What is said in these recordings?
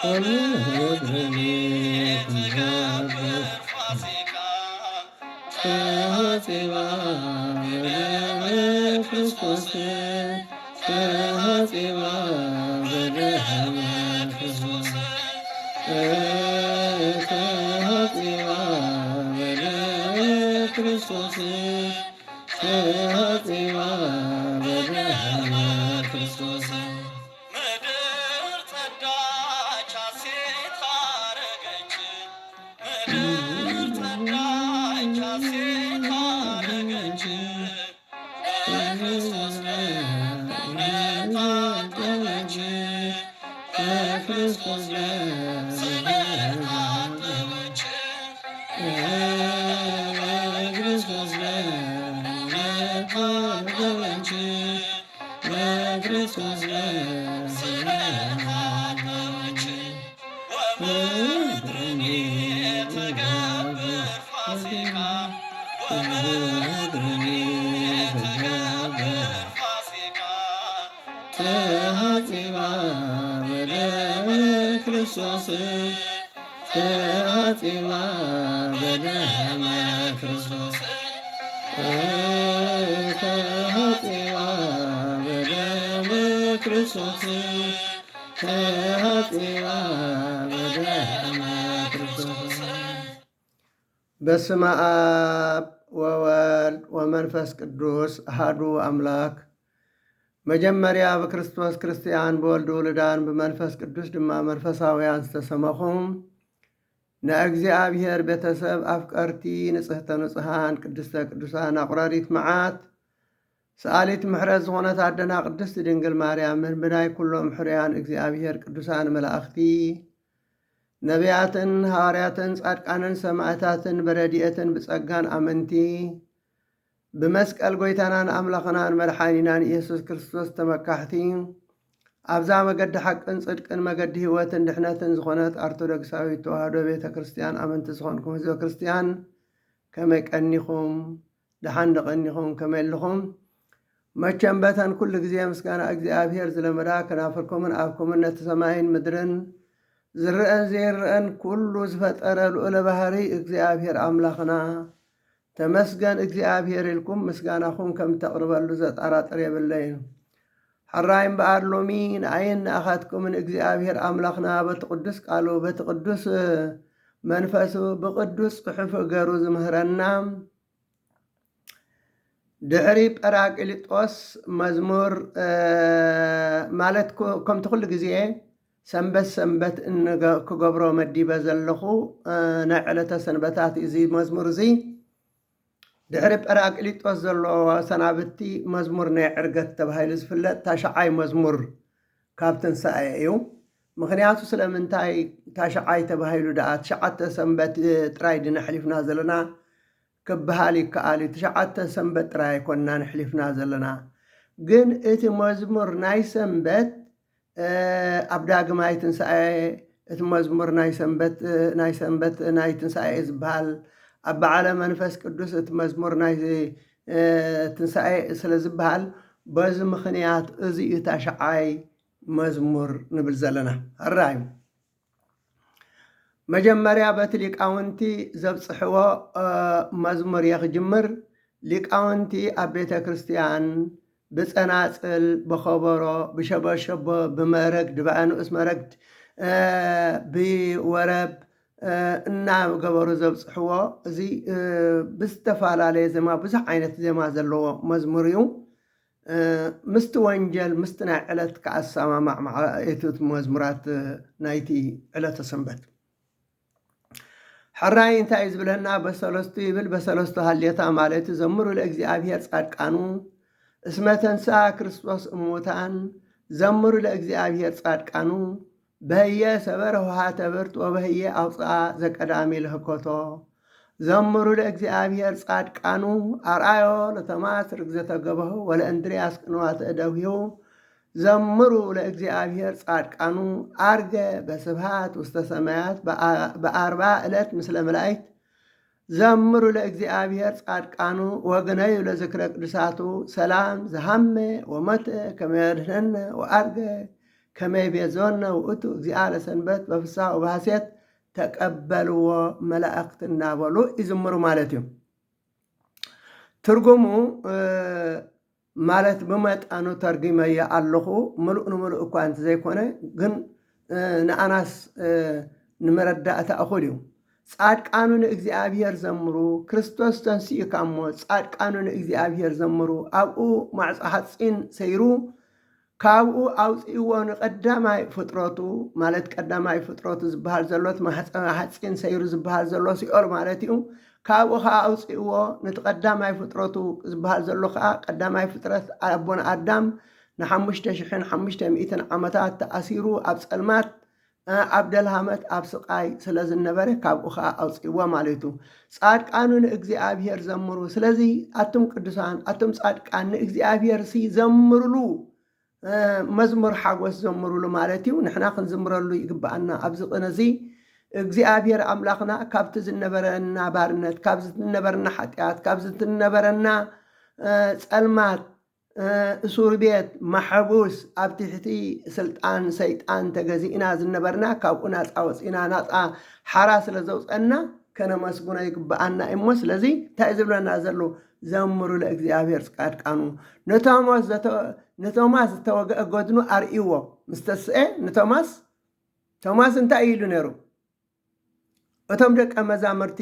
ወምድርኒ ትገብር ፋሲካ ተሐጺባ በደመ ክርስቶስ ተሐጺባ በደመ ክርስቶስ ተሐጺባ በደመ ክርስቶስ ተሐጺባ በደመ ክርስቶስ ምድር ጸዳች ሐሴት አረገች ምድር ጸዳች ሐሴት አረገች በክርስቶስ በእምነት አጠበች በክርስቶስ በእምነት አጠበች በክርስቶስ በእምነት አጠበች በክርስቶስ በእምነት አጠበች ወምድርኒ ትገብር ፋሲካ ወምድርኒ ትገብር ፋሲካ ተሐጺባ በደመ ክርስቶስ ተሐጺባ በደመ ክርስቶስ ተሐጺባ በደመ ክርስቶስ ተሐጺባ በደመ ክርስቶስ። በስመ አብ ወወልድ ወመንፈስ ቅዱስ አሐዱ አምላክ። መጀመሪያ በክርስቶስ ክርስቲያን በወልድ ውሉዳን ብመንፈስ ቅዱስ ድማ መንፈሳውያን ዝተሰመኹም ንእግዚአብሔር ቤተሰብ አፍቀርቲ ንጽሕተ ንጹሓን ቅድስተ ቅዱሳን አቁራሪት መዓት ሰአሊት ምሕረት ዝኾነት አደና ቅድስት ድንግል ማርያምን ብናይ ኩሎም ሕሩያን እግዚአብሔር ቅዱሳን መላእኽቲ ነቢያትን ሐዋርያትን ጻድቃንን ሰማዕታትን በረድኤትን ብጸጋን አመንቲ ብመስቀል ጎይታናን አምላኽናን መድሓኒናን ኢየሱስ ክርስቶስ ተመካሕቲ ኣብዛ መገዲ ሓቅን ጽድቅን መገዲ ህይወትን ድሕነትን ዝኾነት ኦርቶዶክሳዊት ተዋህዶ ቤተ ክርስቲያን ኣመንቲ ዝኾንኩም ህዝበ ክርስቲያን ከመይ ቀኒኹም ድሓን ደቐኒኹም ከመይ ኣለኹም መቸንበተን ኩሉ ግዜ ምስጋና እግዚኣብሔር ዝለመዳ ከናፍርኩምን ኣብኩምን ነቲ ሰማይን ምድርን ዝርአን ዘይርአን ኩሉ ዝፈጠረ ልዑለ ባህሪ እግዚኣብሔር ኣምላኽና ተመስገን እግዚኣብሔር ኢልኩም ምስጋናኹም ከም ተቕርበሉ ዘጠራጥር የብለይን። ሓራይም በዓል ሎሚ ንዓይን ንኣኻትኩምን እግዚኣብሔር ኣምላኽና በቲ ቅዱስ ቃሉ በቲ ቅዱስ መንፈሱ ብቅዱስ ጽሑፍ ገሩ ዝምህረና ድሕሪ ጰራቅሊጦስ መዝሙር ማለት ከምቲ ኩሉ ግዜ ሰንበት ሰንበት ክገብሮ መዲበ ዘለኹ ናይ ዕለተ ሰንበታት እዚ መዝሙር እዚ ድሕሪ ጰራቅሊጦስ ዘለዎ ሰናብቲ መዝሙር ናይ ዕርገት ተባሂሉ ዝፍለጥ ታሽዓይ መዝሙር ካብ ትንሳኤ እዩ። ምክንያቱ ስለምንታይ ታሽዓይ ተባሂሉ ደኣ ትሽዓተ ሰንበት ጥራይ ድና ሕሊፍና ዘለና ክበሃል ይከኣል እዩ። ትሽዓተ ሰንበት ጥራይ ኮንና ንሕሊፍና ዘለና ግን እቲ መዝሙር ናይ ሰንበት ኣብ ዳግማይ ትንሳኤ እቲ መዝሙር ናይ ሰንበት ናይ ትንሳኤ ዝበሃል ኣብ በዓለ መንፈስ ቅዱስ እቲ መዝሙር ናይ ትንሳኤ ስለ ዝበሃል በዚ ምኽንያት እዚ እዩ ታሽዓይ መዝሙር ንብል ዘለና። ኣራእዩ መጀመርያ በቲ ሊቃውንቲ ዘብፅሕዎ መዝሙር እየ ክጅምር። ሊቃውንቲ ኣብ ቤተ ክርስቲያን ብጸናጽል ብኸበሮ ብሸበሸቦ ብመረግድ ብኣንኡስ መረግድ ብወረብ እናገበሩ ዘብፅሕዎ እዚ ብዝተፈላለየ ዜማ ብዙሕ ዓይነት ዜማ ዘለዎ መዝሙር እዩ። ምስቲ ወንጀል ምስቲ ናይ ዕለት ከኣሰማማዕ እቱት መዝሙራት ናይቲ ዕለተ ሰንበት ሕራይ እንታይ እዩ ዝብለና በሰለስቱ ይብል በሰለስቱ ሃልየታ ማለት ዘምሩ ለእግዚአብሔር ጻድቃኑ እስመ ተንሥአ ክርስቶስ እሙታን ዘምሩ ለእግዚአብሔር ጻድቃኑ በህየ ሰበረ ውሃተ ብርት ወበህየ አውፅአ ዘቀዳሚ ልህኮቶ ዘምሩ ለእግዚአብሔር ጻድቃኑ አርአዮ ለቶማስ ርግዘተ ገበሁ ወለእንድርያስ ቅንዋተ እደዊሁ ዘምሩ ለእግዚአብሔር ጻድቃኑ አርገ በስብሃት ውስተ ሰማያት በአርባ ዕለት ምስለ መላእክት ዘምሩ ለእግዚአብሔር ጻድቃኑ ወግነዩ ለዝክረ ቅዱሳቱ ሰላም ዘሃመ ወሞተ ከመ ያድኅነነ ወአርገ ከመይ ቤዞነ ውእቱ እግዚአ ለሰንበት በፍስሐ ወበሐሴት ተቀበልዎ መላእክት እናበሉ ይዝምሩ ማለት እዩ። ትርጉሙ ማለት ብመጠኑ ተርጊመየ ኣለኹ ምሉእ ንምሉእ እኳ እንተ ዘይኮነ ግን ንኣናስ ንመረዳእታ እኹል እዩ። ጻድቃኑ ንእግዚአብሔር ዘምሩ ክርስቶስ ተንስኡ ካሞ ጻድቃኑ ንእግዚአብሔር ዘምሩ ኣብኡ ማዕፆ ሓፂን ሰይሩ ካብኡ ኣውፂእዎ ንቀዳማይ ፍጥረቱ ማለት ቀዳማይ ፍጥረቱ ዝበሃል ዘሎት ሓፂን ሰይሩ ዝበሃል ዘሎ ሲኦል ማለት እዩ። ካብኡ ከዓ ኣውፂእዎ ነቲ ቀዳማይ ፍጥረቱ ዝበሃል ዘሎ ከዓ ቀዳማይ ፍጥረት ኣቦና ኣዳም ን5500 ዓመታት ተኣሲሩ ኣብ ፀልማት ኣብ ደልሃመት ኣብ ስቃይ ስለ ዝነበረ ካብኡ ከዓ ኣውፂእዎ ማለት እዩ። ጻድቃኑ ንእግዚአብሔር ዘምሩ ስለዚ ኣቶም ቅዱሳን ኣቶም ጻድቃን ንእግዚአብሔር ዘምርሉ መዝሙር ሓጎስ ዘምርሉ ማለት እዩ። ንሕና ክንዝምረሉ ይግባአና። ኣብዚ ቅነዚ እግዚአብሔር ኣምላኽና ካብቲ ዝነበረና ባርነት ካብዚ ዝነበረና ሓጢአት ካብዚ ዝነበረና ፀልማት እሱር ቤት ማሕቡስ ኣብ ትሕቲ ስልጣን ሰይጣን ተገዚእና ዝነበርና ካብኡ ናፃ ወፂና ናፃ ሓራ ስለ ዘውፀና ከነመስጉኖ ይግባአና እሞ ስለዚ እንታይ ዝብለና ዘሎ ዘምሩ ለእግዚአብሔር ጻድቃኑ ንቶማስ ዝተወግአ ጎድኑ ኣርእይዎ ምስ ተስአ ቶማስ እንታይ ኢሉ ነይሩ? እቶም ደቀ መዛሙርቲ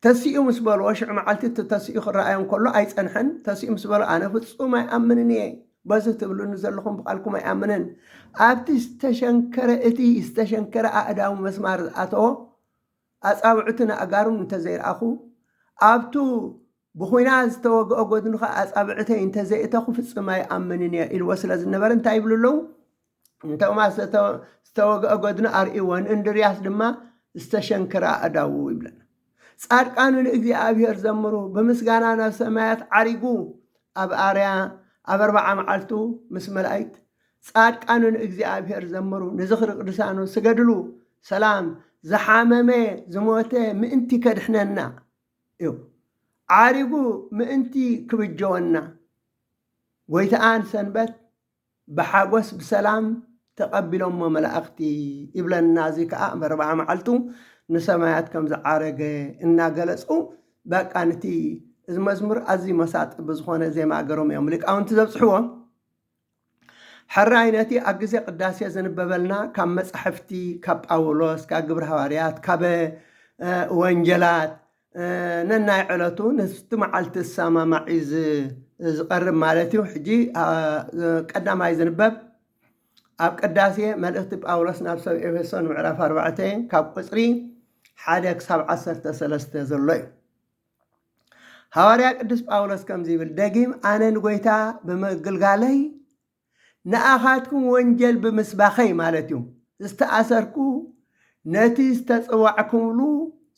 ተሲኡ ምስ በልዎ ሽዑ መዓልቲ ተሲኡ ክረአዮም ከሎ ኣይፀንሐን። ተሲኡ ምስ በልዎ ኣነ ፍጹም ኣይኣምንን እየ በዚ ትብሉኒ ዘለኹም ብቃልኩም ኣይኣምንን። ኣብቲ ዝተሸንከረ ኣእዳው መስማር ዝኣተዎ ኣፃብዕቱን ኣእጋሩን እንተዘይረኣኹ ኣብቱ ብኹናት ዝተወግኦ ጎድኑ ከዓ ኣፃብዕተይ እንተዘይእተኹ ፍጹም ኣይኣምንን እየ ኢልዎ ስለ ዝነበረ እንታይ ይብሉ ኣለዉ? ቶማስ ዝተወግኦ ጎድኑ ኣርእይዎን እንድርያስ ድማ ዝተሸንከረ ኣእዳው ይብለና። ጻድቃኑ ንእግዚአብሔር ዘምሩ ብምስጋና ናብ ሰማያት ዓሪጉ ኣብ ኣርያ ኣብ 40 መዓልቱ ምስ መላእክት ጻድቃኑ ንእግዚአብሔር ዘምሩ ንዝኽሪ ቅዱሳኑ ስገድሉ ሰላም ዝሓመመ ዝሞተ ምእንቲ ከድሕነና እዩ ዓሪጉ ምእንቲ ክብጀወና ጎይታኣን ሰንበት ብሓጎስ ብሰላም ተቐቢሎሞ መላእክቲ ይብለና። እዚ ከዓ ብ40 መዓልቱ ንሰማያት ከም ዝዓረገ እናገለፁ በቃ ነቲ እዚ መዝሙር ኣዝዩ መሳጢ ብዝኾነ ዜማገሮም እዮም ሊቃውንቲ ዘብፅሕዎ። ሕራይ ነቲ ኣብ ግዜ ቅዳሴ ዝንበበልና ካብ መፅሕፍቲ ካብ ጳውሎስ ካብ ግብረ ሃዋርያት ካብ ወንጀላት ነናይ ዕለቱ ነቲ መዓልቲ ሰማማዒ ዝቐርብ ማለት እዩ። ሕጂ ቀዳማይ ዝንበብ ኣብ ቅዳሴ መልእክቲ ጳውሎስ ናብ ሰብ ኤፌሶን ምዕራፍ 4 ካብ ቁፅሪ 1 ክሳብ 13 ዘሎ እዩ። ሃዋርያ ቅዱስ ጳውሎስ ከምዚ ይብል ደጊም ኣነ ንጎይታ ብምግልጋለይ ንኣኻትኩም ወንጀል ብምስባኸይ ማለት እዩ ዝተኣሰርኩ ነቲ ዝተፅዋዕኩምሉ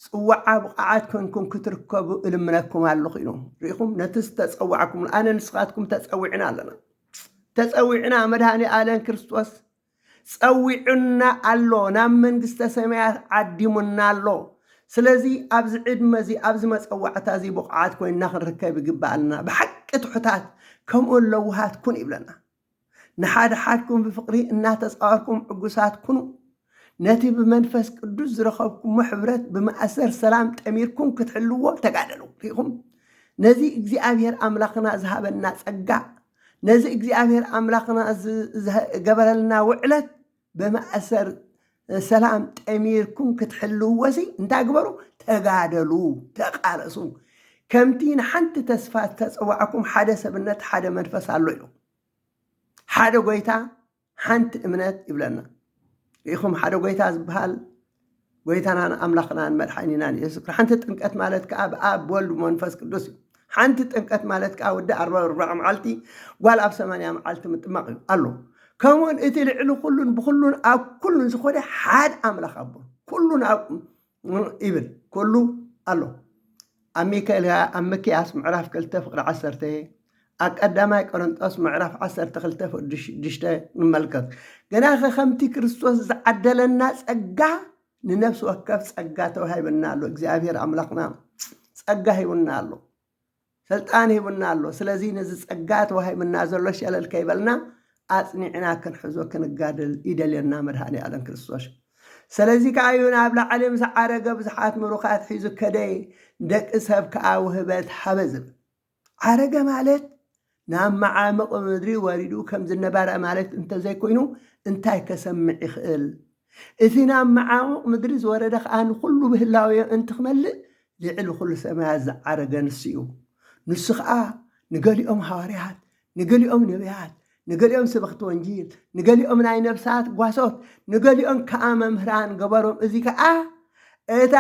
ፅዋዓ ብቕዓት ኮንኩም ክትርከቡ እልምነኩም ኣለኹ ኢሎም ርኢኹም። ነቲ ዝተፀዋዕኩምሉ ኣነ ንስኻትኩም ተፀዊዕና ኣለና ተፀዊዕና መድሃኒ ኣለን ክርስቶስ ፀዊዑና ኣሎ ናብ መንግስተ ሰማያት ዓዲሙና ኣሎ። ስለዚ ኣብዚ ዕድመ እዚ ኣብዚ መፀዋዕታ እዚ ብቕዓት ኮይንና ክንርከብ ይግባአልና። ብሓቂ ትሑታት ከምኡን ለውሃት ኩን ይብለና። ንሓደ ሓድኩም ብፍቕሪ እናተፃወርኩም ዕጉሳት ኩኑ ነቲ ብመንፈስ ቅዱስ ዝረኸብኩሞ ሕብረት ብማእሰር ሰላም ጠሚርኩም ክትሕልዎ ተጋደሉ። ሪኢኹም ነዚ እግዚአብሔር ኣምላኽና ዝሃበና ፀጋ ነዚ እግዚአብሔር ኣምላኽና ዝገበረልና ውዕለት ብማእሰር ሰላም ጠሚርኩም ክትሕልዎ ሲ እንታይ ግበሩ? ተጋደሉ ተቃለሱ። ከምቲ ንሓንቲ ተስፋ ተፀዋዕኩም ሓደ ሰብነት ሓደ መንፈስ ኣሎ ኢሉ ሓደ ጎይታ ሓንቲ እምነት ይብለና። ሪኢኹም ሓደ ጎይታ ዝበሃል ጎይታናን ኣምላኽናን መድሓኒናን ኢየሱስ ክርስቶስ። ሓንቲ ጥምቀት ማለት ከዓ ብኣብ ብወልድ መንፈስ ቅዱስ እዩ። ሓንቲ ጥምቀት ማለት ከዓ ወዲ 44 መዓልቲ ጓል ኣብ 80 መዓልቲ ምጥማቕ እዩ ኣሎ። ከምኡውን እቲ ልዕሊ ኩሉን ብኩሉን ኣብ ኩሉን ዝኾነ ሓደ ኣምላኽ ኣቦ ኩሉን ይብል ኩሉ ኣሎ። ኣብ ሚክያስ ምዕራፍ 2 ፍቅሪ 10 ኣብ ቀዳማይ ቆሮንጦስ ምዕራፍ 12 ፍቅሪ 6 ንመልከት። ገና ከምቲ ክርስቶስ ዝዓደለና ፀጋ ንነፍሲ ወከፍ ፀጋ ተዋሂብና ኣሎ። እግዚአብሔር ኣምላኽና ፀጋ ሂቡና ኣሎ፣ ስልጣን ሂቡና ኣሎ። ስለዚ ነዚ ፀጋ ተዋሂብና ዘሎ ሸለል ከይበልና ኣጽኒዕና ክንሕዞ ክንጋድል ይደልየና መድሃኒ ዓለም ክርስቶስ ስለዚ ከኣዩን ኣብ ላዕሊ ምስ ዓረገ ብዙሓት ምሩኻት ሒዙ ከደይ ደቂ ሰብ ከዓ ውህበት ሃበዝብ ዓረገ ማለት ናብ መዓምቕ ምድሪ ወሪዱ ከም ዝነበረ ማለት እንተዘይኮይኑ እንታይ ከሰምዕ ይኽእል እቲ ናብ መዓምቕ ምድሪ ዝወረደ ከዓ ንኩሉ ብህላዊ እንትክመልእ ልዕሊ ኩሉ ሰማያት ዝዓረገ ንሱ እዩ ንሱ ከዓ ንገሊኦም ሃዋርያት ንገሊኦም ነቢያት ንገሊኦም ሰበኽቲ ወንጌል ንገሊኦም ናይ ነፍሳት ጓሶት ንገሊኦም ከዓ መምህራን ገበሮም እዚ ከዓ እታ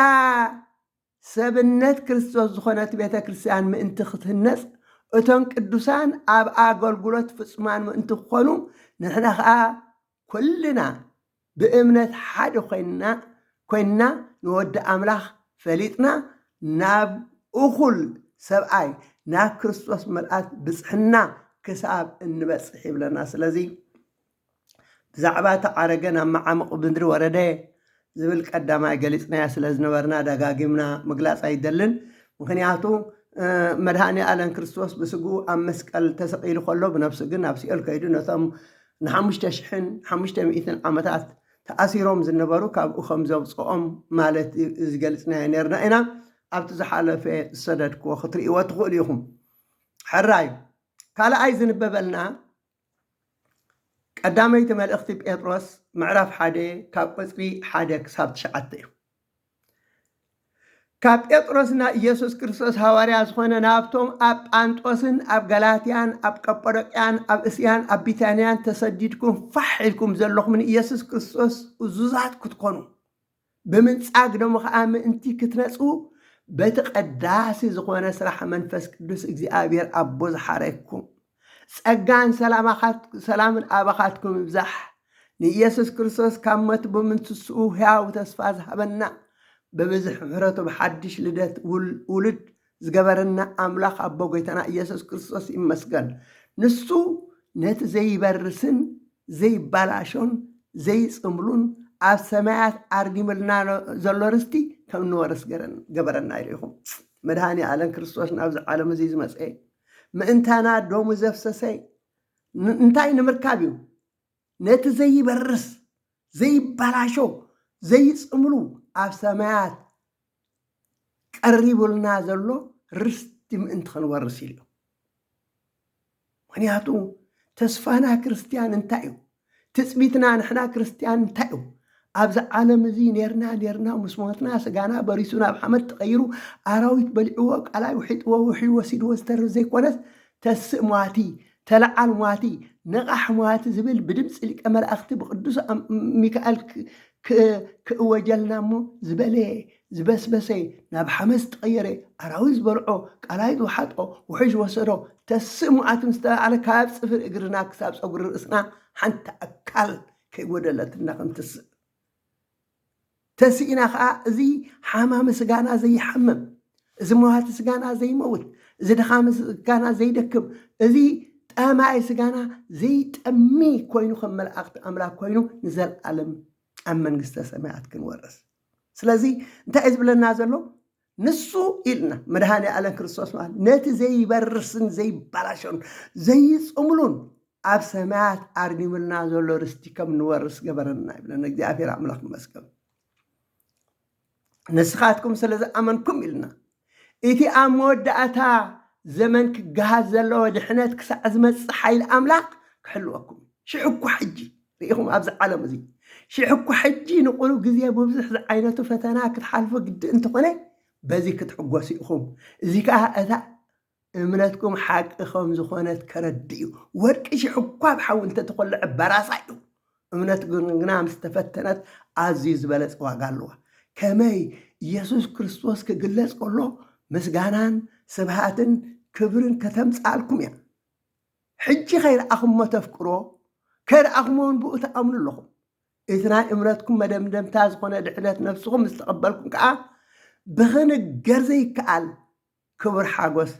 ሰብነት ክርስቶስ ዝኾነት ቤተ ክርስቲያን ምእንቲ ክትህነፅ እቶም ቅዱሳን ኣብ ኣገልግሎት ፍጹማን ምእንቲ ክኾኑ ንሕና ከዓ ኩልና ብእምነት ሓደ ኮይንና ንወዲ ኣምላኽ ፈሊጥና ናብ እኹል ሰብኣይ ናብ ክርስቶስ መልኣክ ብፅሕና ክሳብ እንበፅሕ ይብለና ስለዚ ብዛዕባ ተዓረገ ናብ መዓምቕ ምድሪ ወረደ ዝብል ቀዳማይ ገሊፅናያ ስለ ዝነበርና ደጋጊምና ምግላፅ ኣይደልን ምክንያቱ መድሃኒ ዓለም ክርስቶስ ብስጉ ኣብ መስቀል ተሰቂሉ ከሎ ብነፍሱ ግን ናብ ሲኦል ከይዱ ነቶም ን5500 ዓመታት ተኣሲሮም ዝነበሩ ካብኡ ከም ዘውፅኦም ማለት ዝገልፅናዮ ነርና ኢና ኣብቲ ዝሓለፈ ዝሰደድክዎ ክትርእይዎ ትኽእሉ ኢኹም ሕራይ ካልኣይ ዝንበበልና ቀዳመይቲ መልእኽቲ ጴጥሮስ ምዕራፍ 1 ካብ ቁፅሪ 1 ክሳብ 9 እዩ ካብ ጴጥሮስና ኢየሱስ ክርስቶስ ሃዋርያ ዝኾነ ናብቶም ኣብ ጳንጦስን ኣብ ገላትያን ኣብ ቀጰዶቅያን ኣብ እስያን ኣብ ቢታንያን ተሰዲድኩም ፋሕ ኢልኩም ዘለኹም ንኢየሱስ ክርስቶስ እዙዛት ክትኮኑ ብምንፃግ ደሞ ከዓ ምእንቲ ክትነፁ በቲ ቀዳሲ ዝኾነ ስራሕ መንፈስ ቅዱስ እግዚኣብሔር ኣቦ ዝሓረየኩም ጸጋን ሰላምን ኣባኻትኩም ይብዛሕ ንኢየሱስ ክርስቶስ ካብ ሞት ብምንትስኡ ሕያው ተስፋ ዝሃበና በብዝሕ ምሕረቱ ብሓድሽ ልደት ውሉድ ዝገበረና ኣምላኽ ኣቦ ጎይታና ኢየሱስ ክርስቶስ ይመስገን ንሱ ነቲ ዘይበርስን ዘይባላሾን ዘይፅምሉን ኣብ ሰማያት ኣርዲምልና ዘሎ ርስቲ ከም ንወርስ ገበረና ኢልኹም መድሃኒ ዓለም ክርስቶስ ናብዚ ዓለም እዚ ዝመፀ ምእንታና ዶሙ ዘፍሰሰ እንታይ ንምርካብ እዩ ነቲ ዘይበርስ ዘይባላሾ ዘይፅምሉ ኣብ ሰማያት ቀሪቡልና ዘሎ ርስቲ ምእንቲ ክንወርስ ኢሉ ምክንያቱ ተስፋና ክርስቲያን እንታይ እዩ ትፅቢትና ንሕና ክርስቲያን እንታይ እዩ ኣብዚ ዓለም እዚ ነርና ምስ ሞትና ስጋና በሪሱ ናብ ሓመድ ተቐይሩ ኣራዊት በሊዕዎ ቃላይ ውሒጥዎ ውሒ ወሲድዎ ዝተርፍ ዘይኮነስ ተስእ ሟቲ ተለዓል ሟቲ ነቓሕ ሟቲ ዝብል ብድምፂ ሊቀ መላእኽቲ ብቅዱስ ሚካኤል ክእወጀልና እሞ ዝበለየ ዝበስበሰ ናብ ሓመድ ተቐየረ ኣራዊት ዝበልዖ ቃላይ ዝወሓጦ ውሒ ዝወሰዶ ተስእ ሟቲ ምስ ተባዕለ ካብ ፅፍር እግርና ክሳብ ፀጉሪ ርእስና ሓንቲ ኣካል ከይጎደለትና ከም ትስእ ተስኢና ከዓ እዚ ሓማሚ ስጋና ዘይሓምም እዚ መዋቲ ስጋና ዘይመውት እዚ ድኻሚ ስጋና ዘይደክም እዚ ጠማይ ስጋና ዘይጠሚ ኮይኑ ከም መላእኽቲ ኣምላክ ኮይኑ ንዘለዓለም ኣብ መንግስተ ሰማያት ክንወርስ ስለዚ እንታይ ዝብለና ዘሎ ንሱ ኢልና መድሃኒ ዓለም ክርስቶስ ማለት ነቲ ዘይበርስን ዘይባላሾን ዘይፅምሉን ኣብ ሰማያት ኣርዲምልና ዘሎ ርስቲ ከም ንወርስ ገበረና ይብለና እግዚኣብሔር ኣምላኽ ይመስገን ንስኻትኩም ስለ ዝኣመንኩም ኢልና እቲ ኣብ መወዳእታ ዘመን ክገሃዝ ዘለዎ ድሕነት ክሳዕ ዝመፅእ ሓይሊ ኣምላኽ ክሕልወኩም ሽሕኩ ሕጂ ርኢኹም ኣብዚ ዓለም እዚ ሽሕኩ ሕጂ ንቁሩብ ግዜ ብብዙሕ ዝዓይነቱ ፈተና ክትሓልፎ ግድእ እንተኾነ በዚ ክትሕጎሱ ኢኹም እዚ ከዓ እታ እምነትኩም ሓቂ ከም ዝኾነት ከረዲ እዩ ወርቂ ሽሕኳ ብሓዊ እንተተኮልዐ በራሳ እዩ እምነት ግና ምስ ተፈተነት ኣዝዩ ዝበለፀ ዋጋ ኣለዋ ከመይ ኢየሱስ ክርስቶስ ክግለጽ ከሎ ምስጋናን ስብሃትን ክብርን ከተምፃልኩም እያ ሕጂ ከይረኣኹሞ ተፍቅሮ ከይረኣኹሞን ብኡ ተኣምኑ ኣለኹም እቲ ናይ እምነትኩም መደምደምታ ዝኾነ ድሕነት ነፍስኩም ምስ ተቐበልኩም ከዓ ብክንገር ዘይከኣል ክቡር ሓጎስ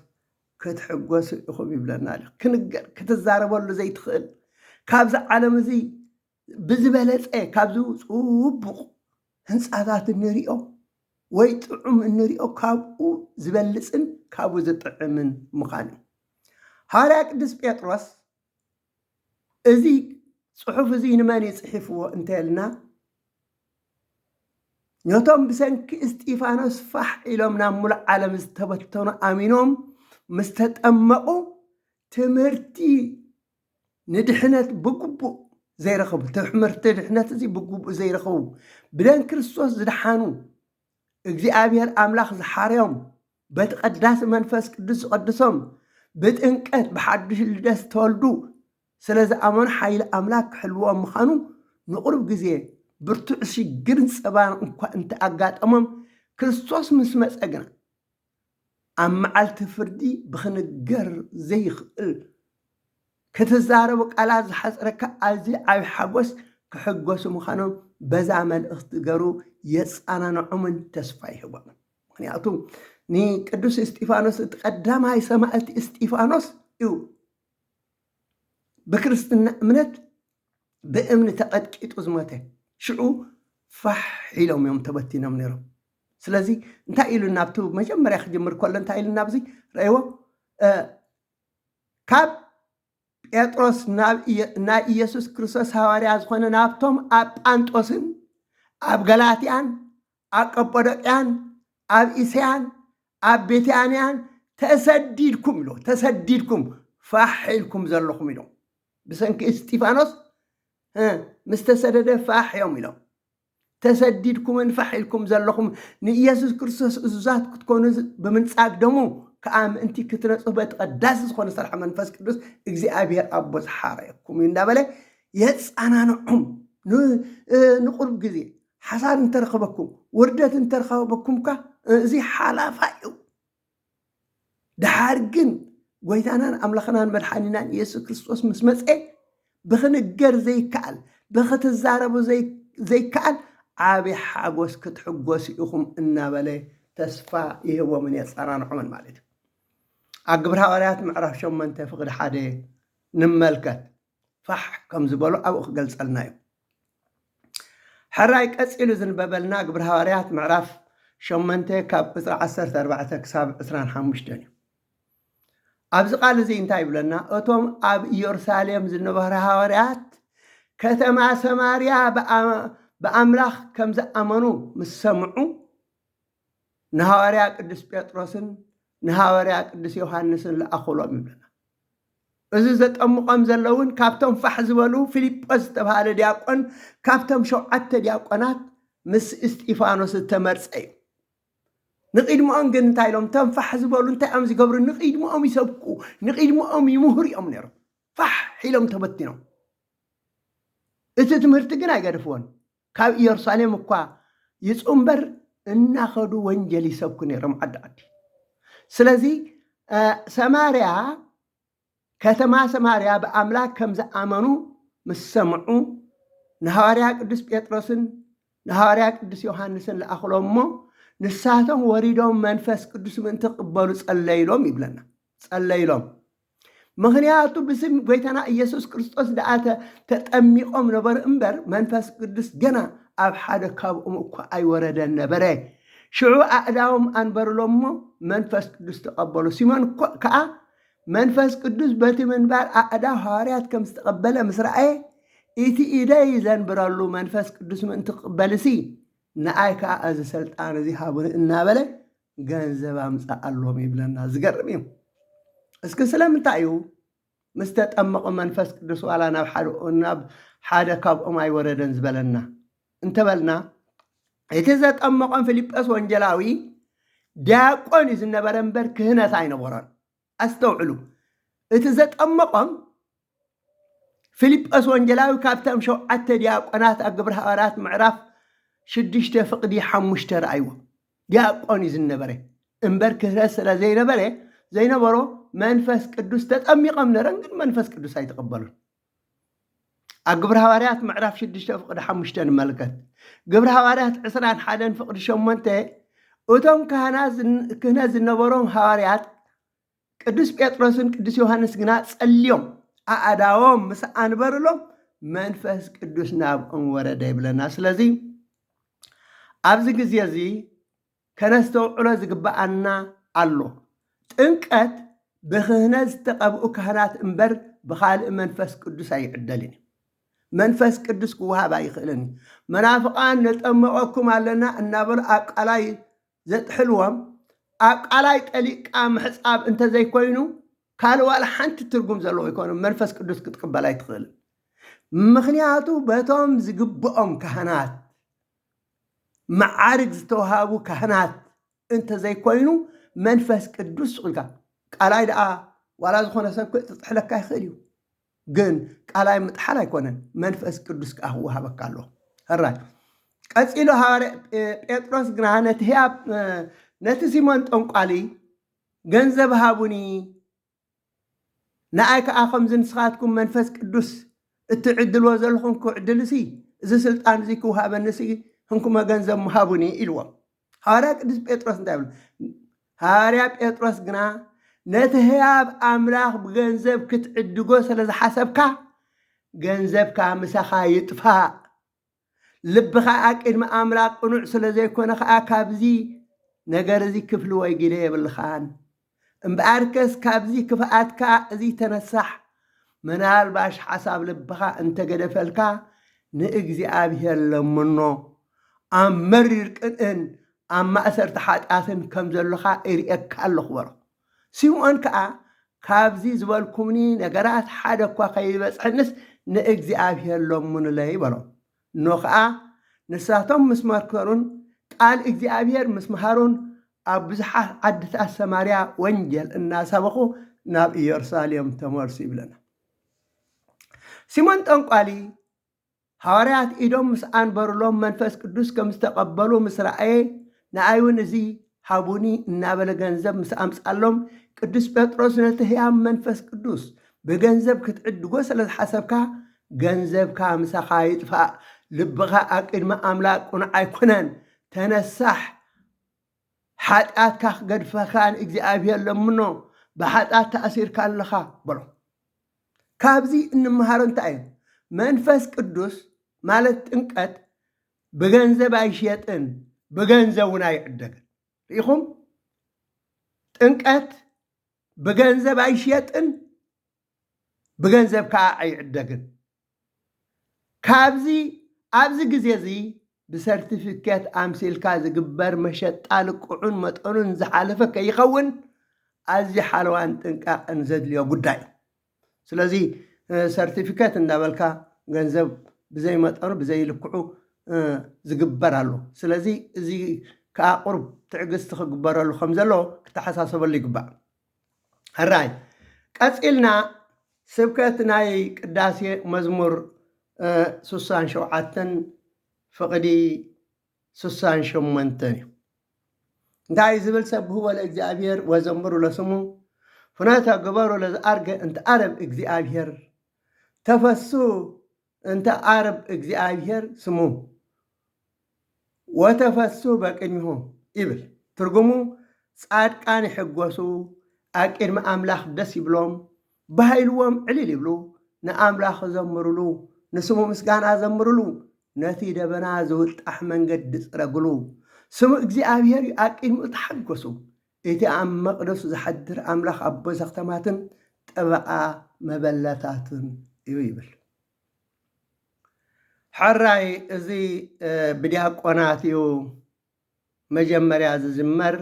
ክትሕጎሱ ኢኹም ይብለና ኣሎ ክንገር ክትዛረበሉ ዘይትኽእል ካብዚ ዓለም እዚ ብዝበለፀ ካብዚ ፅቡቕ ህንፃታት እንሪኦ ወይ ጥዑም እንሪኦ ካብኡ ዝበልፅን ካብኡ ዝጥዕምን ምዃን እዩ ሃዋርያ ቅዱስ ጴጥሮስ እዙي صحف እዙي ንመን يጽحفዎ እንተልና ነቶም ብሰንኪ እስጢፋኖስ ፋሕ ኢሎም ናብ ሙሉእ ዓለም ዝተበተኑ ኣሚኖም ምስ ተጠመቁ ትምህርቲ ንድሕነት ብግቡእ ዘይረኸቡ ትምህርቲ ድሕነት እዚ ብግቡእ ዘይረኸቡ ብደም ክርስቶስ ዝድሓኑ እግዚአብሔር አምላክ ዝሓርዮም በተቀዳስ መንፈስ ቅዱስ ዝቀድሶም በጥንቀት በሐድሽ ልደት ተወልዱ ስለዚ አመን ኃይል አምላክ ክሕልዎም ምዃኑ ንቁርብ ጊዜ ብርቱዕ ሽግርን ፀባን እንኳ እንተ አጋጠሞም ክርስቶስ ምስ መፀግና ኣብ መዓልቲ ፍርዲ ብክንገር ዘይኽእል ከተዛረቡ ቃላት ዝሓፀረካ ኣዝዩ ዓብ ሓጎስ ክሕጎሱ ምዃኖም በዛ መልእኽቲ ገሩ የፃናንዖምን ተስፋ ይህቦም። ምክንያቱ ንቅዱስ እስጢፋኖስ እቲ ቀዳማይ ሰማዕቲ እስጢፋኖስ እዩ ብክርስትና እምነት ብእምኒ ተቐጥቂጡ ዝሞተ ሽዑ ፋሕ ኢሎም እዮም ተበቲኖም ነይሮም። ስለዚ እንታይ ኢሉ ናብቲ መጀመርያ ክጅምር ከሎ እንታይ ኢሉ ናብዚ ረእይዎ ካብ ጴጥሮስ ናይ ኢየሱስ ክርስቶስ ሃዋርያ ዝኾነ ናብቶም ኣብ ጳንጦስን ኣብ ገላትያን ኣብ ቀጶዶቅያን ኣብ እስያን ኣብ ቤትያንያን ተሰዲድኩም ኢሎ ተሰዲድኩም ፋሕ ኢልኩም ዘለኹም ኢሎም ብሰንኪ እስጢፋኖስ ምስ ተሰደደ ፋሕ እዮም ኢሎም ተሰዲድኩምን ፋሕ ኢልኩም ዘለኹም ንኢየሱስ ክርስቶስ እዙዛት ክትኮኑ ብምንጻግ ደሙ ከዓ ምእንቲ ክትነጽሁ በተቀዳሲ ዝኾነ ስራሕ መንፈስ ቅዱስ እግዚአብሔር ኣቦ ዝሓረየኩም እንዳበለ የፃናንዖም ንቁርብ ጊዜ ሓሳር እንተረኸበኩም ውርደት እንተረኸበኩምካ እዚ ሓላፋ እዩ ድሓር ግን ጎይታናን ኣምላኽናን መድሓኒናን ኢየሱስ ክርስቶስ ምስ መጽአ ብክንገር ዘይከኣል ብክትዛረቡ ዘይከኣል ዓብይ ሓጎስ ክትሕጎሱ ኢኹም እናበለ ተስፋ ይህቦምን የፃናንዖምን ማለት እዩ። ኣብ ግብረ ሐዋርያት ምዕራፍ 8 ፍቅዲ 1 ንመልከት ፋሕ ከም ዝበሉ ኣብኡ ክገልጸልና እዩ። ሕራይ ቀፂሉ ዝንበበልና ግብረ ሐዋርያት ምዕራፍ 8 ካብ ቁፅሪ 14 ክሳብ 25 እዩ። ኣብዚ ቃል እዚ እንታይ ይብለና? እቶም ኣብ ኢየሩሳሌም ዝነበሩ ሐዋርያት ከተማ ሰማርያ በአምላኽ ከም ዝኣመኑ ምስ ሰምዑ ንሐዋርያ ቅዱስ ጴጥሮስን ንሐዋርያ ቅዱስ ዮሐንስን ለኣኸሎም ይብለና። እዚ ዘጠምቆም ዘለውን ካብቶም ፋሕ ዝበሉ ፊልጶስ ዝተባሃለ ዲያቆን ካብቶም 7 ዲያቆናት ምስ እስጢፋኖስ ዝተመርፀ እዩ። ንቅድሞኦም ግን እንታይ ኢሎም ቶም ፋሕ ዝበሉ እንታይ እዮም ዝገብሩ? ንቅድሞኦም ይሰብኩ ንቅድሞኦም ይምህሩ እዮም ነይሮም። ፋሕ ኢሎም ተበቲኖም እቲ ትምህርቲ ግን ኣይገድፍዎን። ካብ ኢየሩሳሌም እኳ ይፅኡ እምበር እናኸዱ ወንጀል ይሰብኩ ነይሮም ዓዲ ዓዲ። ስለዚ ሰማርያ ከተማ ሰማርያ ብኣምላክ ከም ዝኣመኑ ምስ ሰምዑ ንሐዋርያ ቅዱስ ጴጥሮስን ንሐዋርያ ቅዱስ ዮሐንስን ለኣኽሎም እሞ ንሳቶም ወሪዶም መንፈስ ቅዱስ ምእንቲ ቅበሉ ጸለይሎም ይብለና። ጸለይሎም ምክንያቱ ብስም ጎይታና ኢየሱስ ክርስቶስ ደኣ ተጠሚቆም ነበሩ እምበር መንፈስ ቅዱስ ገና ኣብ ሓደ ካብኦም እኳ ኣይወረደን ነበረ። ሽዑ ኣእዳዎም ኣንበርሎም እሞ መንፈስ ቅዱስ ተቐበሉ። ሲሞን ከዓ መንፈስ ቅዱስ በቲ ምንባር ኣእዳው ሐዋርያት ከም ዝተቐበለ ምስ ረአየ እቲ ኢደይ ዘንብረሉ መንፈስ ቅዱስ ምእንቲ ቅበልሲ ንኣይ ከዓ እዚ ስልጣን እዚ ሃቡኒ እናበለ ገንዘብ ኣምፃእ ኣሎም ይብለና። ዝገርም እዩ። እስኪ ስለምንታይ እዩ ምስ ተጠመቁ መንፈስ ቅዱስ ዋላ ናብ ሓደ ካብኦም ኣይወረደን ዝበለና እንተበልና እቲ ዘጠመቆም ፊልጶስ ወንጀላዊ ዲያቆን እዩ ዝነበረ እምበር ክህነት ኣይነበሮን። ኣስተውዕሉ። እቲ ዘጠመቆም ፊልጶስ ወንጀላዊ ካብቶም 7 ዲያቆናት ኣብ ግብረ ሐዋርያት ምዕራፍ 6 ፍቅዲ 5 ረኣይዎ ዲያቆን እዩ ዝነበረ እምበር ክህነት ስለ ዘይነበሮ መንፈስ ቅዱስ ተጠሚቆም ነረን፣ ግን መንፈስ ቅዱስ ኣይተቀበሉን። ኣብ ግብረ ሐዋርያት ምዕራፍ 6 ፍቅዲ 5 ንመልከት። ግብረ ሐዋርያት 21 ፍቅዲ 8 እቶም ክህነት ዝነበሮም ሐዋርያት ቅዱስ ጴጥሮስን ቅዱስ ዮሐንስ ግና ጸልዮም ኣእዳዎም ምስ ኣንበርሎም መንፈስ ቅዱስ ናብኦም ወረደ ይብለና። ስለዚ ኣብዚ ግዜ እዚ ከነስተውዕሎ ዝግባአና ኣሎ። ጥምቀት ብክህነት ዝተቐብኡ ካህናት እምበር ብካልእ መንፈስ ቅዱስ ኣይዕደልን እዩ መንፈስ ቅዱስ ክወሃብ ኣይኽእልን እዩ መናፍቃን ነጠመቐኩም ኣለና እናበሉ ኣብ ቃላይ ዘጥሕልዎም ኣብ ቃላይ ጠሊቕቃ ምሕፃብ እንተዘይኮይኑ ካልእ ዋላ ሓንቲ ትርጉም ዘለዎ ይኮኑ መንፈስ ቅዱስ ክትቅበል ኣይትኽእልን ምክንያቱ በቶም ዝግብኦም ካህናት መዓርግ ዝተዋሃቡ ካህናት እንተዘይኮይኑ መንፈስ ቅዱስ ኢልካ ቃላይ ደኣ ዋላ ዝኾነ ሰብ ክጥሕለካ ይኽእል እዩ ግን ቃላይ ምጥሓል ኣይኮነን መንፈስ ቅዱስ ከዓ ክወሃበካ ኣሎ ህራይ ቀፂሉ ሃዋርያ ጴጥሮስ ግና ነቲ ሲሞን ጠንቋሊ ገንዘብ ሃቡኒ ንኣይ ከዓ ከምዚ ንስኻትኩም መንፈስ ቅዱስ እትዕድልዎ ዘለኹም ክዕድልሲ እዚ ስልጣን እዚ ክውሃበንሲ ህንኩመ ገንዘብ ምሃቡኒ ኢልዎም ሃዋርያ ቅዱስ ጴጥሮስ እንታይ ብሎ ሃዋርያ ጴጥሮስ ግና ነቲ ህያብ ኣምላኽ ብገንዘብ ክትዕድጎ ስለ ዝሓሰብካ ገንዘብካ ምሳኻ ይጥፋእ ልብኻ ኣብ ቅድሚ ኣምላኽ ቅኑዕ ስለ ዘይኮነ ከዓ ካብዚ ነገር እዚ ክፍሊ ወይ ግደ የብልኻን እምበኣርከስ ካብዚ ክፍኣትካ እዚ ተነሳሕ ምናልባሽ ሓሳብ ልብኻ እንተገደፈልካ ንእግዚኣብሔር ለምኖ ኣብ መሪር ቅንእን ኣብ ማእሰርቲ ሓጢኣትን ከም ዘለኻ ይርአካ ኣለኹ በሎ ሲምዖን ከዓ ካብዚ ዝበልኩምኒ ነገራት ሓደ እኳ ከይበፅሕንስ ንእግዚኣብሔር ለምኑለይ በሎ እኖ ከዓ ንሳቶም ምስ መርከሩን ቃል እግዚአብሔር ምስ መሃሩን ኣብ ብዙሓት ዓድታት ሰማርያ ወንጀል እናሰበኹ ናብ ኢየሩሳሌም ተመርሱ ይብለና ሲሞን ጠንቋሊ ሐዋርያት ኢዶም ምስ አንበሩሎም መንፈስ ቅዱስ ከም ዝተቀበሉ ምስ ረአየ ንኣይውን እዚ ሃቡኒ እናበለ ገንዘብ ምስ ኣምፃሎም ቅዱስ ጴጥሮስ ነቲ ህያው መንፈስ ቅዱስ ብገንዘብ ክትዕድጎ ስለ ዝሓሰብካ ገንዘብካ ምሳኻ ይጥፋእ ልብኻ ኣብ ቅድሚ ኣምላኽ ቁኑዕ ኣይኮነን ተነሳሕ ሓጢኣትካ ክገድፈካ ንእግዚኣብሔር ለምኖ ብሓጢኣት ተኣሲርካ ኣለኻ በሎ ካብዚ እንመሃሮ እንታይ እዩ መንፈስ ቅዱስ ማለት ጥምቀት ብገንዘብ ኣይሽየጥን ብገንዘብ እውን ኣይዕደግን ኢኹም ጥምቀት ብገንዘብ ኣይሽየጥን ብገንዘብ ከዓ ኣይዕደግን ካብዚ ኣብዚ ግዜ እዚ ብሰርቲፊኬት ኣምሲልካ ዝግበር መሸጣ ልቁዑን መጠኑን ዝሓለፈ ከይኸውን ኣዝዩ ሓለዋን ጥንቃቅን ዘድልዮ ጉዳይ ስለዚ ሰርቲፊኬት እንዳበልካ ገንዘብ ብዘይ መጠኑ ብዘይ ልክዑ ዝግበር ኣሎ ስለዚ እዚ ከዓ ቁርብ ትዕግስቲ ክግበረሉ ከም ዘሎ ክተሓሳሰበሉ ይግባእ ሕራይ ቀፂልና ስብከት ናይ ቅዳሴ መዝሙር 67 ፍቕዲ 68 እዩ እንታይ ዝብል ሰብህዎ ለእግዚአብሔር ወዘምሩ ለስሙ ፍኖተ ግበሩ ለዝኣርገ እንተ ዓረብ እግዚአብሔር ተፈሱ እንተ ዓረብ እግዚአብሔር ስሙ ወተፈሱ በቅድሚሁ ይብል ትርጉሙ ጻድቃን ይሕጎሱ ኣብ ቅድሚ ኣምላኽ ደስ ይብሎም ባሂልዎም ዕልል ይብሉ ንኣምላኽ ዘምሩሉ ንስሙ ምስጋና ዘምሩሉ ነቲ ደበና ዝውጣሕ መንገዲ ዝፅረግሉ ስሙ እግዚአብሔር ኣብ ቅድሚኡ ተሓጎሱ እቲ ኣብ መቕደሱ ዝሓድር ኣምላኽ ኣቦ ዘኽተማትን ጠበቓ መበለታትን እዩ ይብል ሓራይ እዚ ብዲያቆናት እዩ መጀመርያ ዝዝመር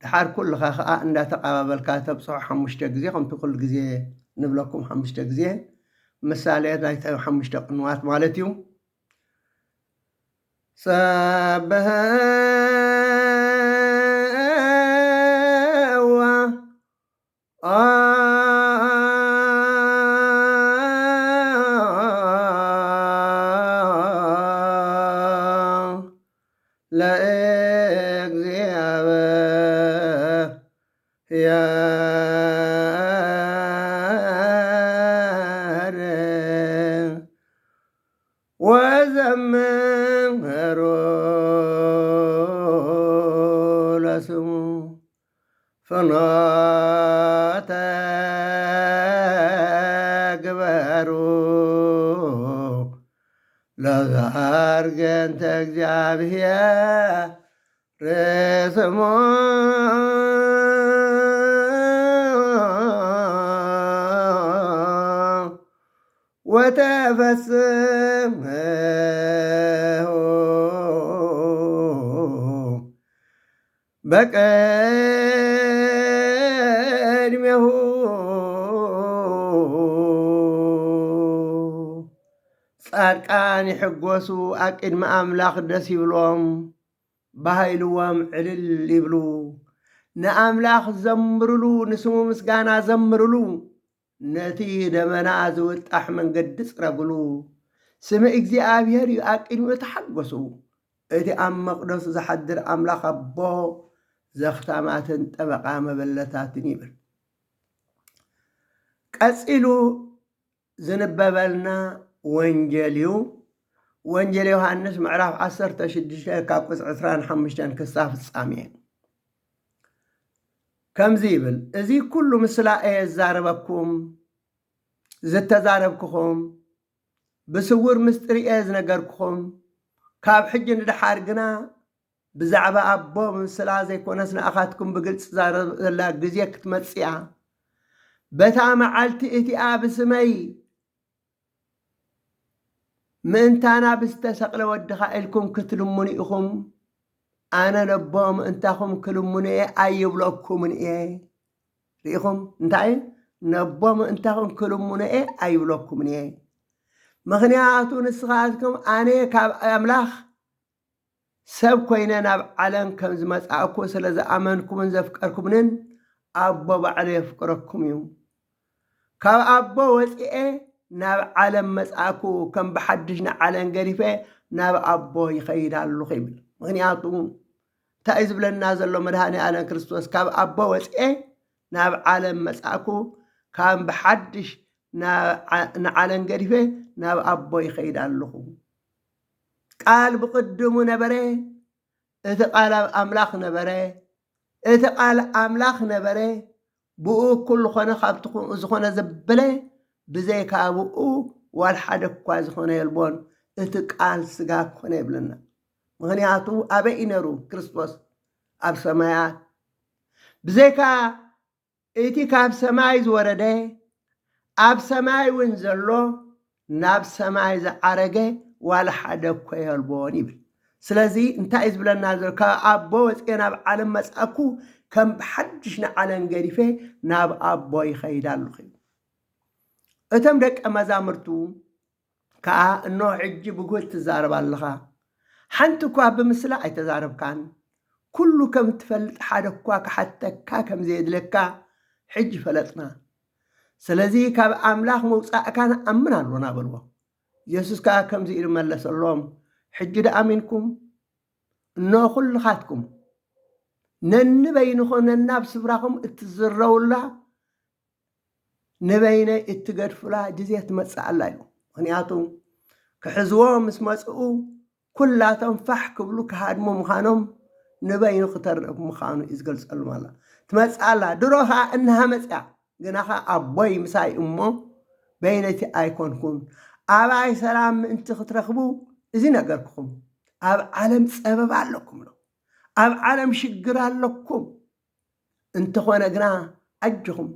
ድሓር ኩልኻ ከዓ እንዳተቀባበልካ ተብፅሖ 5 ግዜ ከምቲ ኩሉ ግዜ ንብለኩም 5 ግዜ ምሳሌ ናይቲ 5 ቅንዋት ማለት እዩ ሰብሐ ወዘምሩ ለስሙ ፍኖተ ግበሩ ለዘአርገ እንተ እግዚአብሔር ስሙ وتفسم بقدمه ጻድቃን ይሕጐሱ ኣብ ቅድሚ ኣምላኽ ደስ ይብሎም ባሃይልዎም ዕልል ይብሉ ንኣምላኽ ዘምርሉ ንስሙ ምስጋና ዘምርሉ ነቲ ደመና ዝውጣሕ መንገዲ ጽረግሉ ስም እግዚኣብሔር እዩ ኣብ ቅድሚኡ ተሓጐሱ እቲ ኣብ መቕደሱ ዝሓድር ኣምላኽ ኣቦ ዘኽታማትን ጠበቓ መበለታትን ይብል ቀጺሉ ዝንበበልና ወንጌል እዩ ወንጌል ዮሐንስ ምዕራፍ 16 ካብ ቁጽሪ 25 ክሳብ ፍጻሜ ከምዚ ይብል እዚ ኩሉ ምስላኤ ዝዛረበኩም ዝተዛረብክኹም ብስውር ምስጢር እየ ዝነገርክኹም ካብ ሕጂ ንድሓር ግና ብዛዕባ ኣቦ ምስላ ዘይኮነስ ንኣኻትኩም ብግልፂ ዛረብ ዘላ ግዜ ክትመጽእ እያ በታ መዓልቲ እቲኣ ብስመይ ምእንታና ብዝተሰቕለ ወድኻ ኢልኩም ክትልሙኑ ኢኹም ኣነ ነቦ ምእንታኹም ክልሙኑ እየ ኣይብለኩምን እየ ርኢኹም እንታይ ነቦ ምእንታኹም ክልሙኑ እየ ኣይብለኩምን እየ ምኽንያቱ ንስኻትኩም ኣነ ካብ ኣምላኽ ሰብ ኮይነ ናብ ዓለም ከም ዝመጻእኩ ስለ ዝኣመንኩምን ዘፍቀርኩምንን ኣቦ ባዕሉ የፍቅረኩም እዩ ካብ ኣቦ ወፂኤ ናብ ዓለም መጻእኩ ከም ብሓድሽ ንዓለም ገሪፈ ናብ ኣቦ ይኸይድ ኣለኹ ይብል ምኽንያቱ እንታይ ዝብለና ዘሎ መድሃኒ ዓለም ክርስቶስ ካብ ኣቦ ወፂኤ ናብ ዓለም መጻእኩ ካብ ብሓድሽ ንዓለም ገሪፈ ናብ ኣቦ ይኸይድ ኣለኹ ቃል ብቅድሙ ነበረ እቲ ቃል ኣምላኽ ነበረ እቲ ቃል ኣምላኽ ነበረ ብኡ ኩሉ ኾነ ካብቲ ዝኾነ ዘበለ ብዘይካ ብኡ ዋል ሓደ እኳ ዝኾነ የልቦን እቲ ቃል ስጋ ኮነ ይብለና ምኽንያቱ ኣበይ ነሩ ክርስቶስ ኣብ ሰማያት ብዘይካ እቲ ካብ ሰማይ ዝወረደ ኣብ ሰማይ እውን ዘሎ ናብ ሰማይ ዝዓረገ ዋላ ሓደ እኳ የልቦን ይብል ስለዚ እንታይ ዝብለና ዘሎ ካብ ኣቦ ወፂአ ናብ ዓለም መጻእኩ ከም ብሓድሽ ንዓለም ገሪፈ ናብ ኣቦ ይኸይድ ኣለኹ እቶም ደቀ መዛሙርቱ ከዓ እኖ ሕጂ ብጉል ትዛረብ ኣለኻ ሓንቲ እኳ ብምስላ ኣይተዛረብካን ኩሉ ከም ትፈልጥ ሓደ እኳ ክሓተካ ከም ዘየድለካ ሕጂ ፈለጥና ስለዚ ካብ ኣምላኽ መውፃእካ ንኣምን ኣሎና በልዎ ኢየሱስ ከዓ ከምዚ ኢሉ መለሰሎም ሕጂ ደኣሚንኩም እኖ ኩልኻትኩም ነንበይንኹም ነናብ ስፍራኹም እትዝረውላ ንበይነ እትገድፍላ ግዜ ትመጽእ ኣላ እዩ ምኽንያቱ ክሕዝዎ ምስ መጽኡ ኩላቶም ፋሕ ክብሉ ክሃድሙ ምዃኖም ንበይኑ ክተርፍ ምዃኑ እዩ ዝገልጸሉ ኣላ ትመጽእ ኣላ ድሮ ከዓ እንሃ መጽያ ግናኻ ኣቦይ ምሳይ እሞ በይነቲ ኣይኮንኩን ኣባይ ሰላም ምእንቲ ክትረኽቡ እዚ ነገርክኹም ኣብ ዓለም ፀበብ ኣለኩም ሎ ኣብ ዓለም ሽግር ኣለኩም እንተኾነ ግና ኣጅኹም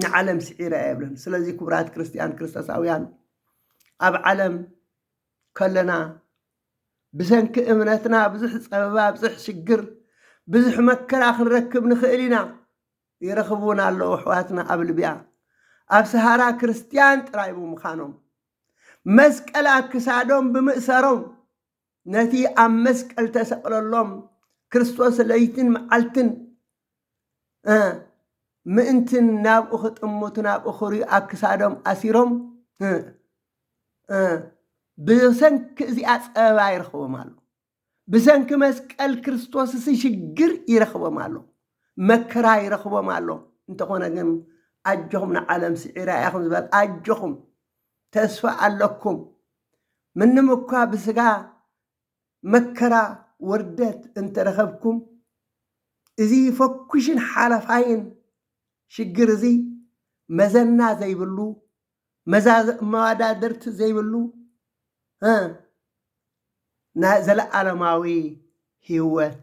ንዓለም ስዒረ የብለን ስለዚ ክቡራት ክርስቲያን ክርስቶሳውያን ኣብ ዓለም ከለና ብሰንኪ እምነትና ብዙሕ ፀበባ ብዙሕ ሽግር ብዙሕ መከራ ክንረክብ ንኽእል ኢና ይረኽቡና ኣለዉ ኣሕዋትና ኣብ ልብያ ኣብ ሰሃራ ክርስቲያን ጥራይ ብምዃኖም መስቀል ኣብ ክሳዶም ብምእሰሮም ነቲ ኣብ መስቀል ተሰቕለሎም ክርስቶስ ለይትን መዓልትን ምእንትን ናብኡ ክጥሙቱ ናብኡ ክሪኡ ኣብ ክሳዶም ኣሲሮም ብሰንኪ እዚኣ ፀበባ ይረኽቦም ኣሎ ብሰንኪ መስቀል ክርስቶስ ሽግር ይረኽቦም ኣሎ መከራ ይረኽቦም ኣሎ እንተኾነ ግን ኣጆኹም ንዓለም ስዒራ ኢኹም ዝበል ኣጆኹም ተስፋ ኣለኩም ምንም እኳ ብስጋ መከራ ውርደት እንተረኸብኩም እዚ ፈኩሽን ሓለፋይን ሽግር እዚ መዘና ዘይብሉ መዋዳድርቲ ዘይብሉ ዘለዓለማዊ ህይወት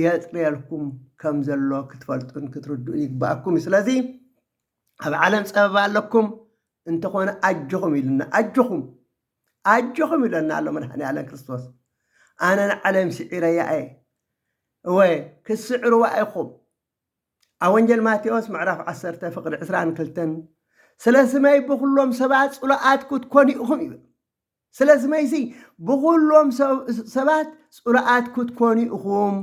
የጥርየልኩም ከም ዘሎ ክትፈልጡን ክትርድኡን ይግባአኩም ስለዚ ኣብ ዓለም ፀበባ ኣለኩም እንተኾነ ኣጆኹም ኢሉና ኣጆኹም ኢለና ኣሎ መድኃኔዓለም ክርስቶስ ኣነ ንዓለም ስዒረያ እየ ወይ ክስዕርዋ ኢኹም ኣብ ወንጌል ማቴዎስ ምዕራፍ 10 ፍቕዲ 22 ስለ ስመይ ብኩሎም ሰባት ጽሉኣት ክትኮኑ ኢኹም ይብል ስለ ስመይሲ ብኩሎም ሰባት ጽሉኣት ክትኮኑ ኢኹም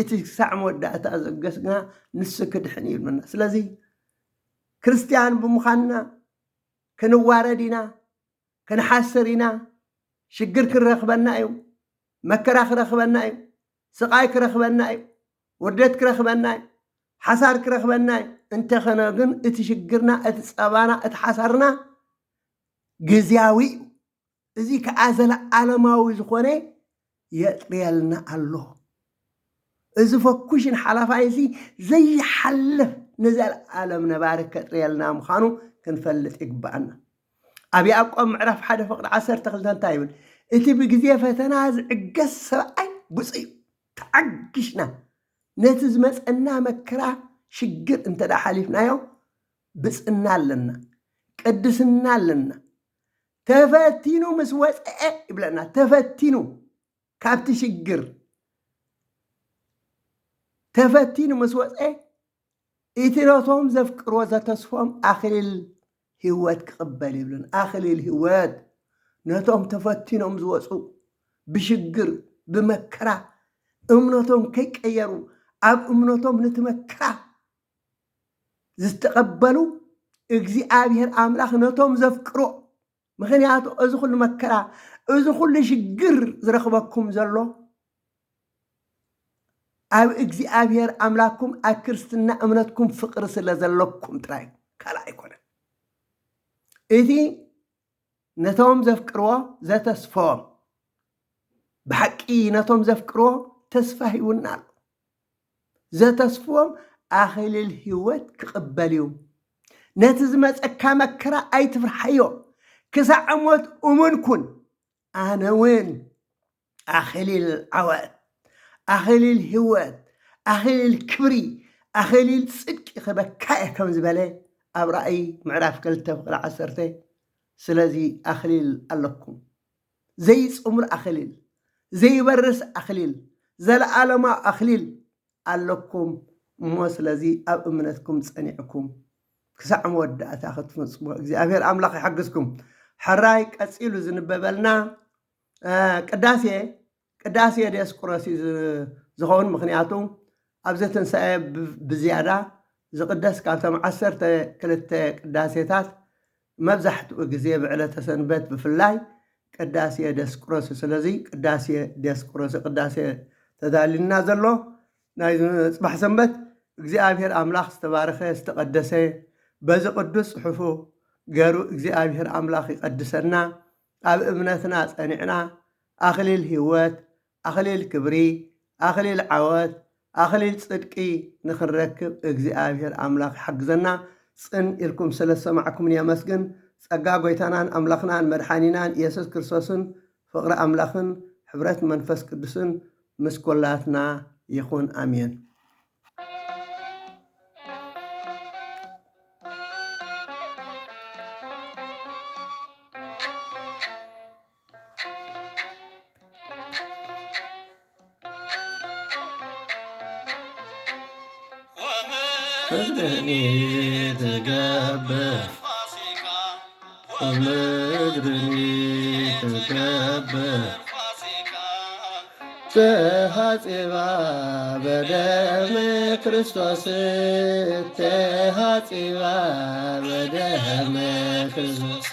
እቲ ክሳዕ መወዳእታ ዘገስግና ንሱ ክድሕን ይብልና ስለዚ ክርስቲያን ብምዃንና ክንዋረድ ኢና ክንሓስር ኢና ሽግር ክረኽበና እዩ መከራ ክረኽበና እዩ ስቃይ ክረኽበና እዩ ውርደት ክረኽበና እዩ ሓሳር ክረኽበና እዩ እንተኾነ ግን እቲ ሽግርና እቲ ፀባና እቲ ሓሳርና ግዝያዊ እዩ እዚ ከዓ ዘለዓለማዊ ዝኾነ የጥርየልና ኣሎ እዚ ፈኩሽን ሓላፋይሲ ዘይሓልፍ ንዘለዓለም ነባሪ ከጥርየልና ምዃኑ ክንፈልጥ ይግባአና ኣብ ያዕቆብ ምዕራፍ 1 ፍቕዲ 12 እንታይ ይብል እቲ ብግዜ ፈተና ዝዕገስ ሰብኣይ ብፁዕ እዩ ተዓጊሽና ነቲ ዝመፀና መከራ ሽግር እንተዳ ሓሊፍናዮ ብፅና ኣለና ቅድስና ኣለና ተፈቲኑ ምስ ወፅአ ይብለና ተፈቲኑ ካብቲ ሽግር ተፈቲኑ ምስ ወፅአ እቲ ነቶም ዘፍቅርዎ ዘተስፎም ኣኽሊል ህይወት ክቕበል ይብልን ኣኽሊል ህይወት ነቶም ተፈቲኖም ዝወፁ ብሽግር ብመከራ እምነቶም ከይቀየሩ ኣብ እምነቶም ነቲ መከራ ዝተቐበሉ እግዚኣብሔር ኣምላኽ ነቶም ዘፍቅሮ ምክንያቱ እዚ ኩሉ መከራ እዚ ኩሉ ሽግር ዝረኽበኩም ዘሎ ኣብ እግዚኣብሔር ኣምላክኩም ኣብ ክርስትና እምነትኩም ፍቅሪ ስለ ዘለኩም ጥራይ ካልእ ኣይኮነን እቲ ነቶም ዘፍቅርዎ ዘተስፎም ብሓቂ ነቶም ዘፍቅርዎ ተስፋ ሂቡና ኣሎ ዘተስፎም ኣኽሊል ህይወት ክቕበል እዩ ነቲ ዝመፀካ መከራ ኣይትፍርሓዮ ክሳዕ ሞት እሙን ኩን ኣነ እውን ኣኽሊል ዓወት ኣኽሊል ህይወት ኣኽሊል ክብሪ ኣኽሊል ጽድቂ ክበካ እየ ከም ዝበለ ኣብ ራእይ ምዕራፍ 2 ፍቕዲ 10 ስለዚ ኣኽሊል ኣለኩም ዘይፅሙር ኣኽሊል ዘይበርስ ኣኽሊል ዘለዓለማዊ ኣኽሊል ኣለኩም እሞ ስለዚ ኣብ እምነትኩም ፀኒዕኩም ክሳዕ መወዳእታ ክትፍፅሙ እግዚኣብሔር ኣምላኽ ይሓግዝኩም ሕራይ ቀፂሉ ዝንበበልና ቅዳሴ ዲዮስቆሮስ ዝኸውን ምክንያቱ ኣብዚ ትንሳኤ ብዝያዳ ዝቅደስ ካብቶም 12 ቅዳሴታት መብዛሕትኡ ግዜ ብዕለተ ሰንበት ብፍላይ ቅዳሴ ዲዮስቆሮስ ስለዚ ቅዳሴ ዲዮስቆሮስ ቅዳሴ ተዳሊልና ዘሎ ናይ ፅባሕ ሰንበት እግዚኣብሔር ኣምላኽ ዝተባረኸ ዝተቀደሰ በዚ ቅዱስ ፅሑፉ ገሩ እግዚኣብሔር ኣምላኽ ይቀድሰና ኣብ እምነትና ፀኒዕና ኣኽሊል ህይወት ኣኽሊል ክብሪ ኣኽሊል ዓወት ኣኽሊል ጽድቂ ንኽንረክብ እግዚኣብሔር ኣምላኽ ይሓግዘና ፅን ኢልኩም ስለ ሰማዕኩምን የመስግን ጸጋ ጎይታናን ኣምላኽናን መድሓኒናን ኢየሱስ ክርስቶስን ፍቕሪ ኣምላኽን ሕብረት መንፈስ ቅዱስን ምስ ኮላትና ይኹን ኣሜን مدرني تقبل ومدرني تقبل تهاتيبا بدم كريستوس تهاتيبا بدم كريستوس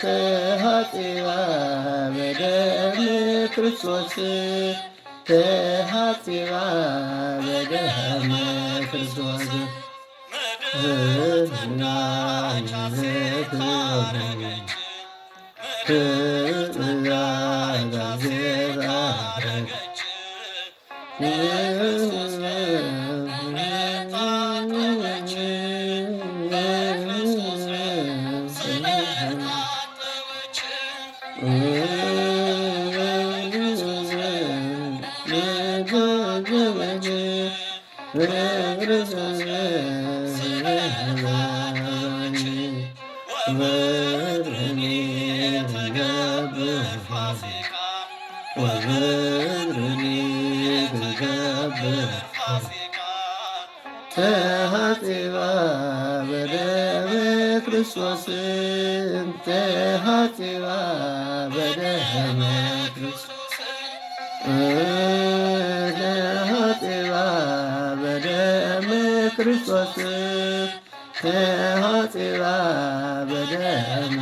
تهاتيبا بدم كريستوس تهاتيبا بدم كريستوس ወበርህኒ ትገብር ፋሲካ ወበርህኒ ትገብር ፋሲካ ተሃጽባ በደመ ክርስቶስ ተሃጽባ በደመ ክርስቶስ ተሃጽባ በደመ ክርስቶስ ተሃጽባ በደመ